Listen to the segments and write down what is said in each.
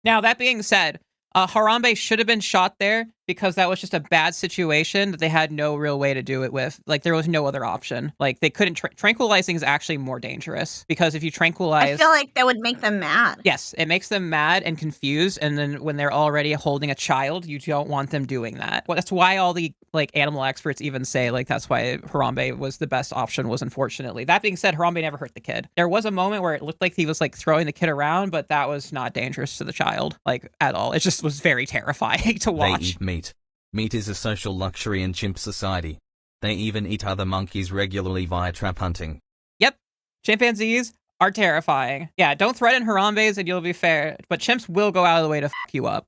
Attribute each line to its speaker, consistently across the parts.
Speaker 1: Now, that being said, Harambe should have been shot there because that was just a bad situation that they had no real way to do it with. Like, there was no other option. Like, they couldn't... tranquilizing is actually more dangerous because if you tranquilize...
Speaker 2: I feel like that would make them mad.
Speaker 1: Yes, it makes them mad and confused, and then when they're already holding a child, you don't want them doing that. Well, that's why all the like animal experts even say like that's why Harambe was the best option. Was unfortunately. That being said, Harambe never hurt the kid. There was a moment where it looked like he was like throwing the kid around, but that was not dangerous to the child like at all. It just was very terrifying to watch.
Speaker 3: They eat meat. Meat is a social luxury in chimp society. They even eat other monkeys regularly via trap hunting.
Speaker 1: Yep, chimpanzees are terrifying. Yeah, don't threaten Harambes and you'll be fair, but chimps will go out of the way to fuck you up.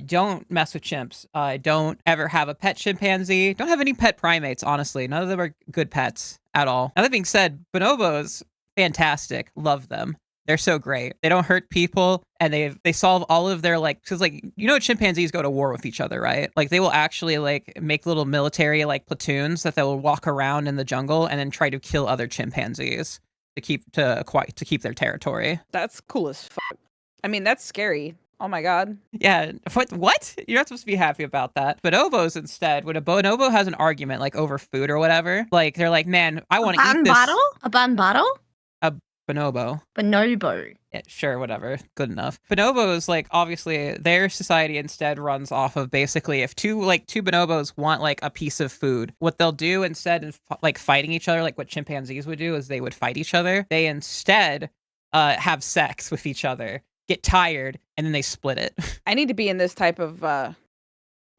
Speaker 1: Don't mess with chimps. Don't ever have a pet chimpanzee. Don't have any pet primates, honestly. None of them are good pets at all. Now, that being said, bonobos, fantastic. Love them. They're so great. They don't hurt people, and they solve all of their, like, because, like, you know, chimpanzees go to war with each other, right? Like, they will actually, like, make little military, like, platoons that they will walk around in the jungle and then try to kill other chimpanzees to keep their territory.
Speaker 4: That's cool as fuck. I mean, that's scary. Oh my god.
Speaker 1: Yeah. What? You're not supposed to be happy about that. Bonobos instead, when a bonobo has an argument like over food or whatever, like they're like, man, I want to eat this.
Speaker 2: A bottle?
Speaker 1: A bonobo.
Speaker 2: Bonobo.
Speaker 1: Yeah, sure, whatever. Good enough. Bonobos, like, obviously, their society instead runs off of basically if two bonobos want like a piece of food, what they'll do instead of like fighting each other, like what chimpanzees would do is they would fight each other. They instead have sex with each other, get tired, and then they split it.
Speaker 4: I need to be in this type of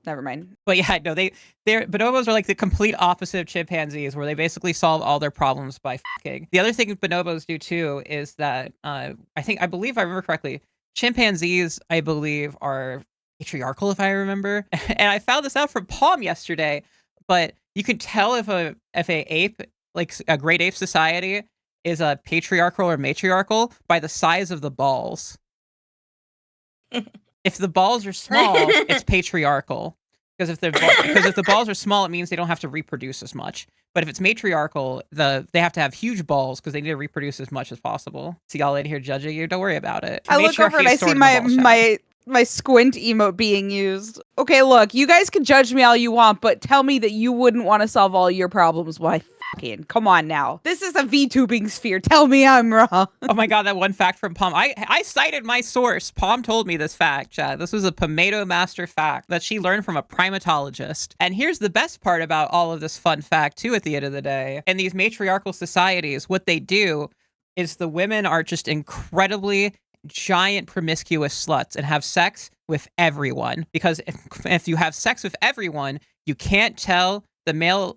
Speaker 4: never mind.
Speaker 1: But yeah, no, bonobos are like the complete opposite of chimpanzees, where they basically solve all their problems by fucking. The other thing bonobos do too is that I believe I remember correctly, chimpanzees, I believe, are patriarchal, if I remember. And I found this out from Palm yesterday, but you can tell if a ape, like a great ape society, is a patriarchal or matriarchal by the size of the balls. If the balls are small, it's patriarchal. Because if the balls are small, it means they don't have to reproduce as much. But if it's matriarchal, they have to have huge balls because they need to reproduce as much as possible. See y'all in here judging you. Don't worry about it.
Speaker 4: I look over and I see my squint emote being used. Okay, look, you guys can judge me all you want, but tell me that you wouldn't want to solve all your problems. Why? Come on now. This is a VTubing sphere. Tell me I'm wrong.
Speaker 1: Oh my god, that one fact from Palm. I cited my source. Palm told me this fact, Chad. This was a Pomato Master fact that she learned from a primatologist. And here's the best part about all of this fun fact, too, at the end of the day. In these matriarchal societies, what they do is the women are just incredibly giant promiscuous sluts and have sex with everyone. Because if you have sex with everyone, you can't tell... The male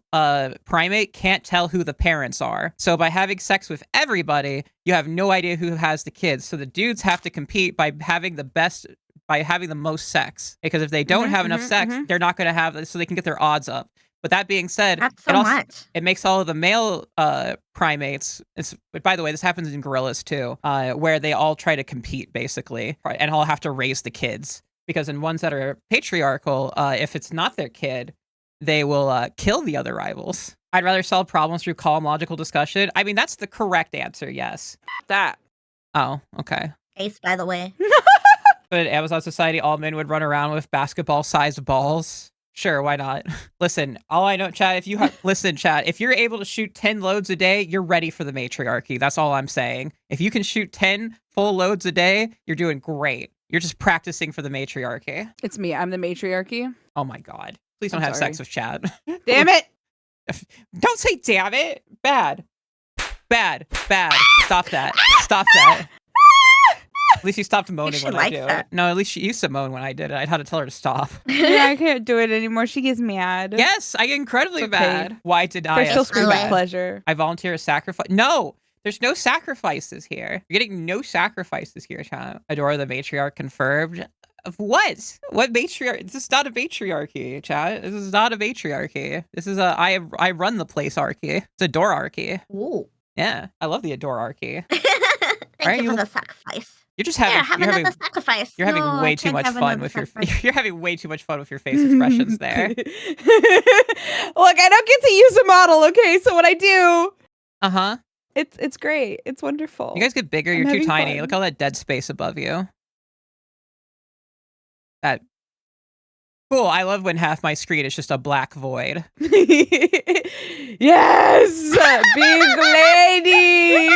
Speaker 1: primate can't tell who the parents are. So by having sex with everybody, you have no idea who has the kids. So the dudes have to compete by having the most sex. Because if they don't have enough sex, they're not going to have, so they can get their odds up. But that being said, it makes all of the male primates, by the way, this happens in gorillas too, where they all try to compete basically, and all have to raise the kids. Because in ones that are patriarchal, if it's not their kid, they will kill the other rivals. I'd rather solve problems through calm, logical discussion. I mean, that's the correct answer, yes.
Speaker 4: That.
Speaker 1: Oh, okay.
Speaker 2: Ace, by the way.
Speaker 1: But in Amazon Society, all men would run around with basketball-sized balls. Sure, why not? Listen, all I know, Chad, if you're able to shoot 10 loads a day, you're ready for the matriarchy. That's all I'm saying. If you can shoot 10 full loads a day, you're doing great. You're just practicing for the matriarchy.
Speaker 4: It's me. I'm the matriarchy.
Speaker 1: Oh my god. Please don't have sex with Chad.
Speaker 4: Damn it!
Speaker 1: Don't say damn it! Bad. Bad. Bad. Stop that. Stop that. At least you stopped moaning when I do it. No, at least she used to moan when I did it. I had to tell her to stop.
Speaker 4: Yeah, I can't do it anymore. She gets mad.
Speaker 1: Yes, I get incredibly mad. Why deny
Speaker 4: There's still screaming pleasure.
Speaker 1: I volunteer a sacrifice. No! There's no sacrifices here. You're getting no sacrifices here, Chad. Adora the matriarch confirmed. Of what? What matriarchy? This is not a matriarchy, chat. This is not a matriarchy. This is I run the place-archy. It's a Adorarchy.
Speaker 2: Ooh.
Speaker 1: Yeah, I love the Adorarchy.
Speaker 2: Thank you for the sacrifice.
Speaker 1: You're just having
Speaker 2: another sacrifice.
Speaker 1: You're having way too much fun with you're having way too much fun with your face expressions there.
Speaker 4: Look, I don't get to use a model, okay? So what I do, it's great. It's wonderful.
Speaker 1: You guys get bigger. You're too tiny. Look at all that dead space above you. That cool. I love when half my screen is just a black void.
Speaker 4: Yes, big lady.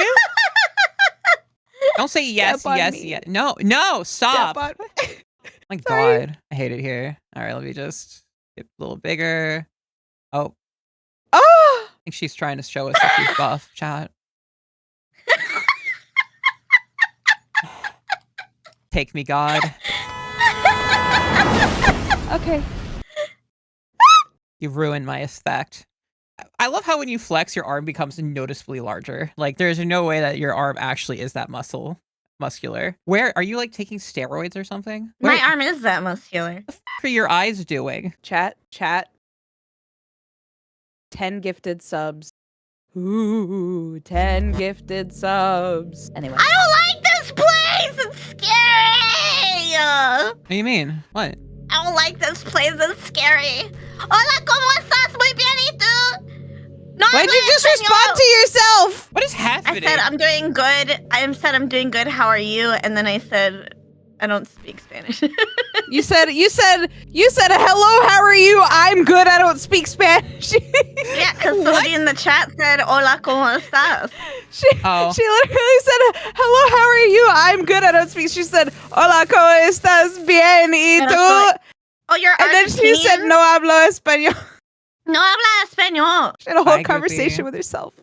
Speaker 1: Don't say yes,
Speaker 4: Step on
Speaker 1: yes,
Speaker 4: me.
Speaker 1: yes. No, stop.
Speaker 4: Step on-
Speaker 1: My
Speaker 4: Sorry.
Speaker 1: God, I hate it here. All right, let me just get a little bigger. Oh, I
Speaker 4: Oh,
Speaker 1: think she's trying to show us that she's buff. Chat. Take me, God.
Speaker 4: okay.
Speaker 1: You ruined my effect. I love how when you flex, your arm becomes noticeably larger. Like, there's no way that your arm actually is that muscular. Where are you, like, taking steroids or something?
Speaker 2: My
Speaker 1: What
Speaker 2: arm is that muscular.
Speaker 1: are your eyes doing?
Speaker 4: Chat. 10 gifted subs. Ooh, 10 gifted subs. Anyway.
Speaker 2: I don't like this place. It's scary.
Speaker 1: What do you mean? What?
Speaker 2: I don't like this place. It's scary. Hola, ¿cómo estás? Muy bien, ¿y tú? No
Speaker 4: Why'd you
Speaker 2: hablo
Speaker 4: just
Speaker 2: español.
Speaker 4: respond to yourself?
Speaker 1: What is
Speaker 2: I
Speaker 1: happening?
Speaker 2: said I'm doing good. I said I'm doing good. How are you? And then I said I don't speak Spanish.
Speaker 4: You said hello, how are you? I'm good, I don't speak Spanish.
Speaker 2: Yeah, because somebody in the chat said hola, ¿cómo estás?
Speaker 4: She literally said, hello, how are you? I'm good, I don't speak. She said, hola, ¿cómo estás? Bien, ¿y
Speaker 2: And I
Speaker 4: tú?
Speaker 2: was like, oh, you're
Speaker 4: And then she said,
Speaker 2: Argentinian?
Speaker 4: no hablo español.
Speaker 2: No habla español.
Speaker 4: She had a whole
Speaker 1: Bye,
Speaker 4: conversation
Speaker 1: Goofy.
Speaker 4: with herself.